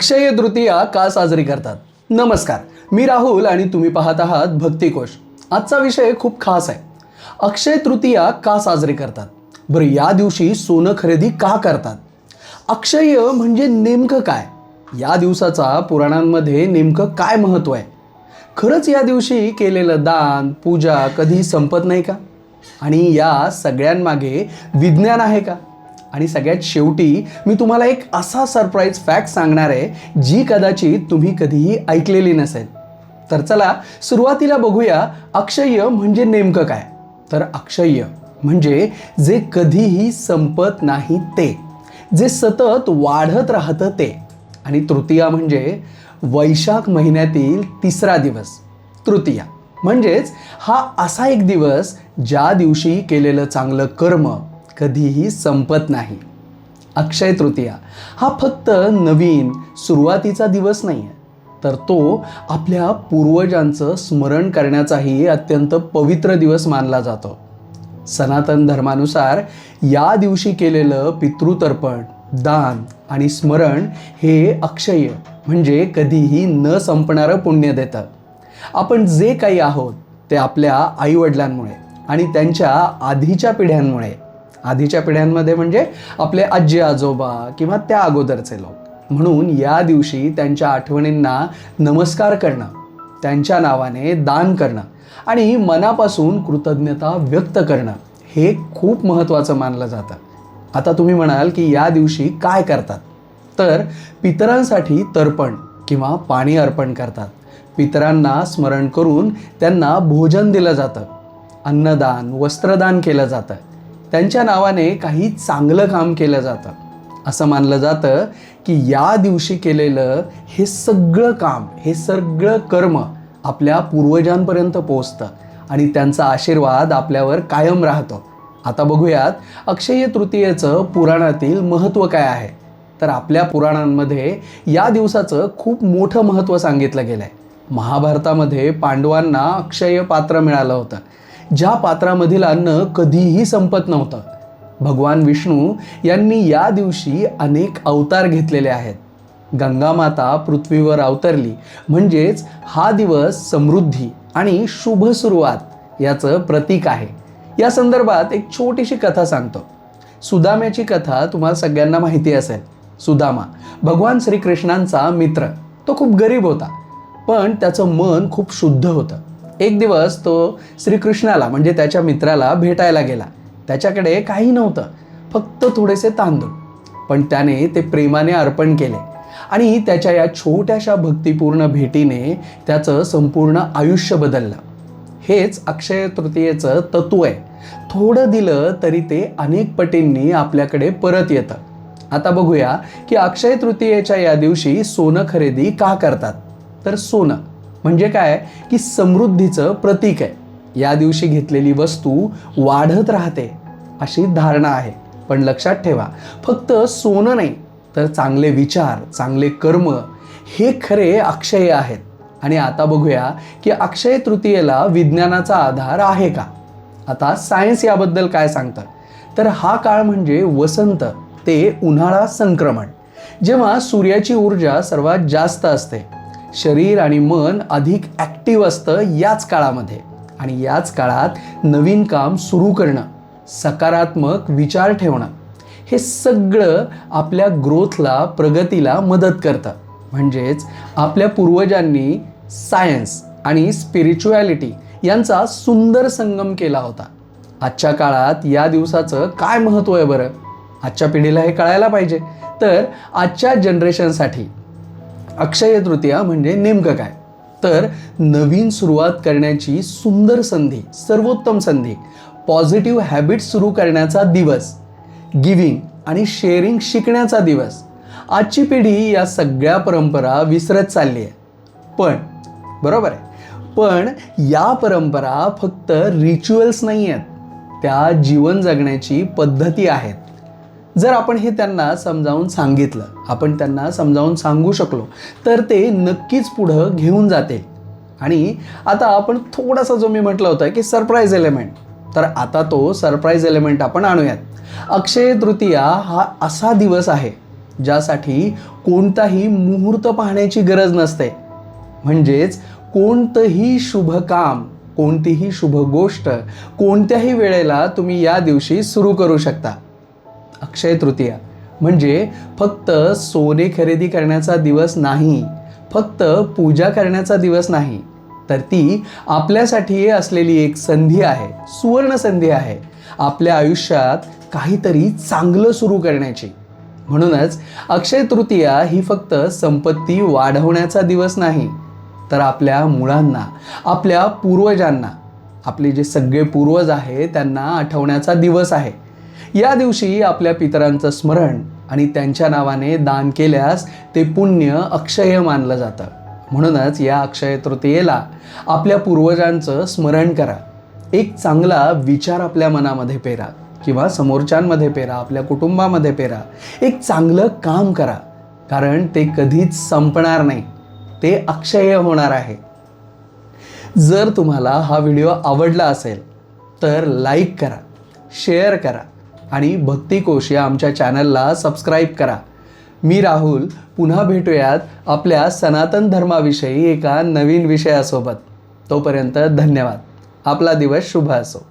अक्षय तृतीया का साजरी करतात? नमस्कार, मी राहुल आणि तुम्ही पाहत आहात भक्तिकोश. आजचा विषय खूप खास आहे. अक्षय तृतीया का साजरी करतात? बरं, या दिवशी सोनं खरेदी का करतात? अक्षय म्हणजे नेमकं काय? या दिवसाचा पुराणांमध्ये नेमकं काय महत्त्व आहे? खरंच या दिवशी केलेलं दान, पूजा कधी संपत नाही का? आणि या सगळ्यांमागे विज्ञान आहे का? आणि सगळ्यात शेवटी मी तुम्हाला एक असा सरप्राईज फॅक्ट सांगणार आहे जी कदाचित तुम्ही कधीही ऐकलेली नसेल. तर चला सुरुवातीला बघूया अक्षय म्हणजे नेमकं काय. तर अक्षय म्हणजे जे कधीही संपत नाही ते, जे सतत वाढत राहतं ते. आणि तृतीया म्हणजे वैशाख महिन्यातील तिसरा दिवस. तृतीया म्हणजेच हा असा एक दिवस ज्या दिवशी केलेलं चांगलं कर्म कधीही संपत नाही. अक्षय तृतीया हा फक्त नवीन सुरुवातीचा दिवस नाही आहे, तर तो आपल्या पूर्वजांचं स्मरण करण्याचाही अत्यंत पवित्र दिवस मानला जातो. सनातन धर्मानुसार या दिवशी केलेलं पितृतर्पण, दान आणि स्मरण हे अक्षय म्हणजे कधीही न संपणारं पुण्य देतं. आपण जे काही आहोत ते आपल्या आईवडिलांमुळे आणि त्यांच्या आधीच्या पिढ्यांमध्ये म्हणजे आपले आजी आजोबा किंवा त्या अगोदरचे लोक. म्हणून या दिवशी त्यांच्या आठवणींना नमस्कार करणं, त्यांच्या नावाने दान करणं आणि मनापासून कृतज्ञता व्यक्त करणं हे खूप महत्त्वाचं मानलं जातं. आता तुम्ही म्हणाल की या दिवशी काय करतात? तर पितरांसाठी तर्पण किंवा पाणी अर्पण करतात. पितरांना स्मरण करून त्यांना भोजन दिलं जातं. अन्नदान, वस्त्रदान केलं जातं. त्यांच्या नावाने काही चांगलं काम केलं जातं. असं मानलं जातं की या दिवशी केलेलं हे सगळं काम, हे सगळं कर्म आपल्या पूर्वजांपर्यंत पोहोचतं आणि त्यांचा आशीर्वाद आपल्यावर कायम राहतो. आता बघूयात अक्षय तृतीयेचं पुराणातील महत्त्व काय आहे. तर आपल्या पुराणांमध्ये या दिवसाचं खूप मोठं महत्त्व सांगितलं गेलं आहे. महाभारतामध्ये पांडवांना अक्षय पात्र मिळालं होतं, ज्या पात्रामधील अन्न कधीही संपत नव्हतं. भगवान विष्णू यांनी या दिवशी अनेक अवतार घेतलेले आहेत. गंगामाता पृथ्वीवर अवतरली म्हणजेच हा दिवस समृद्धी आणि शुभ सुरुवात याचं प्रतीक आहे. या संदर्भात एक छोटीशी कथा सांगतो. सुदाम्याची कथा तुम्हाला सगळ्यांना माहिती असेल. सुदामा भगवान श्रीकृष्णांचा मित्र. तो खूप गरीब होता, पण त्याचं मन खूप शुद्ध होतं. एक दिवस तो श्रीकृष्णाला म्हणजे त्याच्या मित्राला भेटायला गेला. त्याच्याकडे काही नव्हतं, फक्त थोडेसे तांदूळ, पण त्याने ते प्रेमाने अर्पण केले आणि त्याच्या या छोट्याशा भक्तिपूर्ण भेटीने त्याचं संपूर्ण आयुष्य बदललं. हेच अक्षय तृतीयेचं तत्व आहे. थोडं दिलं तरी ते अनेक पटींनी आपल्याकडे परत येतं. आता बघूया की अक्षय तृतीयेच्या या दिवशी सोनं खरेदी का करतात. तर सोनं म्हणजे काय की समृद्धीचं प्रतीक आहे. या दिवशी घेतलेली वस्तू वाढत राहते अशी धारणा आहे. पण लक्षात ठेवा, फक्त सोनं नाही तर चांगले विचार, चांगले कर्म हे खरे अक्षय आहेत. आणि आता बघूया की अक्षय तृतीयेला विज्ञानाचा आधार आहे का. आता सायन्स याबद्दल काय सांगतं. तर हा काळ म्हणजे वसंत ते उन्हाळा संक्रमण, जेव्हा सूर्याची ऊर्जा सर्वात जास्त असते. शरीर आणि मन अधिक ॲक्टिव्ह असतं याच काळामध्ये. आणि याच काळात नवीन काम सुरू करणं, सकारात्मक विचार ठेवणं हे सगळं आपल्या ग्रोथला, प्रगतीला मदत करतं. म्हणजेच आपल्या पूर्वजांनी सायन्स आणि स्पिरिच्युॲलिटी यांचा सुंदर संगम केला होता. आजच्या काळात या दिवसाचं काय महत्त्व आहे बरं? आजच्या पिढीला हे कळायला पाहिजे. तर आजच्या जनरेशनसाठी अक्षय तृतीया म्हणजे नेमकं काय. तर नवीन सुरुवात करण्याची सुंदर संधी, सर्वोत्तम संधी, पॉझिटिव्ह हॅबिट्स सुरू करण्याचा दिवस, गिव्हिंग आणि शेअरिंग शिकण्याचा दिवस. आजची पिढी या सगळ्या परंपरा विसरत चालली आहे. पण बरोबर आहे, पण या परंपरा फक्त रिच्युअल्स नाही आहेत, त्या जीवन जगण्याची पद्धती आहेत. जर आपण हे त्यांना समजावून सांगितलं, आपण त्यांना समजावून सांगू शकलो तर ते नक्कीच पुढं घेऊन जातील. आणि आता आपण थोडासा जो मी म्हटलं होतं की सरप्राईज एलिमेंट, तर आता तो सरप्राईज एलिमेंट आपण आणूयात. अक्षय तृतीया हा असा दिवस आहे ज्यासाठी कोणताही मुहूर्त पाहण्याची गरज नसते. म्हणजेच कोणतंही शुभ काम, कोणतीही शुभ गोष्ट कोणत्याही वेळेला तुम्ही या दिवशी सुरू करू शकता. अक्षय तृतीया म्हणजे फक्त सोने खरेदी करण्याचा दिवस नाही, फक्त पूजा करण्याचा दिवस नाही, तर ती आपल्यासाठी असलेली एक संधी आहे, सुवर्ण संधी आहे आपल्या आयुष्यात काहीतरी चांगलं सुरू करण्याची. म्हणूनच अक्षय तृतीया ही फक्त संपत्ती वाढवण्याचा दिवस नाही, तर आपल्या मुळांना, आपल्या पूर्वजांना, आपले जे सगळे पूर्वज आहेत त्यांना आठवण्याचा दिवस आहे. या दिवशी आपल्या पितरांचं स्मरण आणि त्यांच्या नावाने दान केल्यास ते पुण्य अक्षय मानलं जातं. म्हणूनच या अक्षय तृतीयेला आपल्या पूर्वजांचं स्मरण करा. एक चांगला विचार आपल्या मनामध्ये पेरा किंवा समोरच्यांमध्ये पेरा, आपल्या कुटुंबामध्ये पेरा. एक चांगलं काम करा, कारण ते कधीच संपणार नाही, ते अक्षय होणार आहे. जर तुम्हाला हा व्हिडिओ आवडला असेल तर लाईक करा, शेअर करा आणि भक्तिकोश या आमच्या चॅनलला सबस्क्राईब करा. मी राहुल, पुन्हा भेटूयात आपल्या सनातन धर्माविषयी एका नवीन विषयासोबत. तोपर्यंत धन्यवाद. आपला दिवस शुभ असो.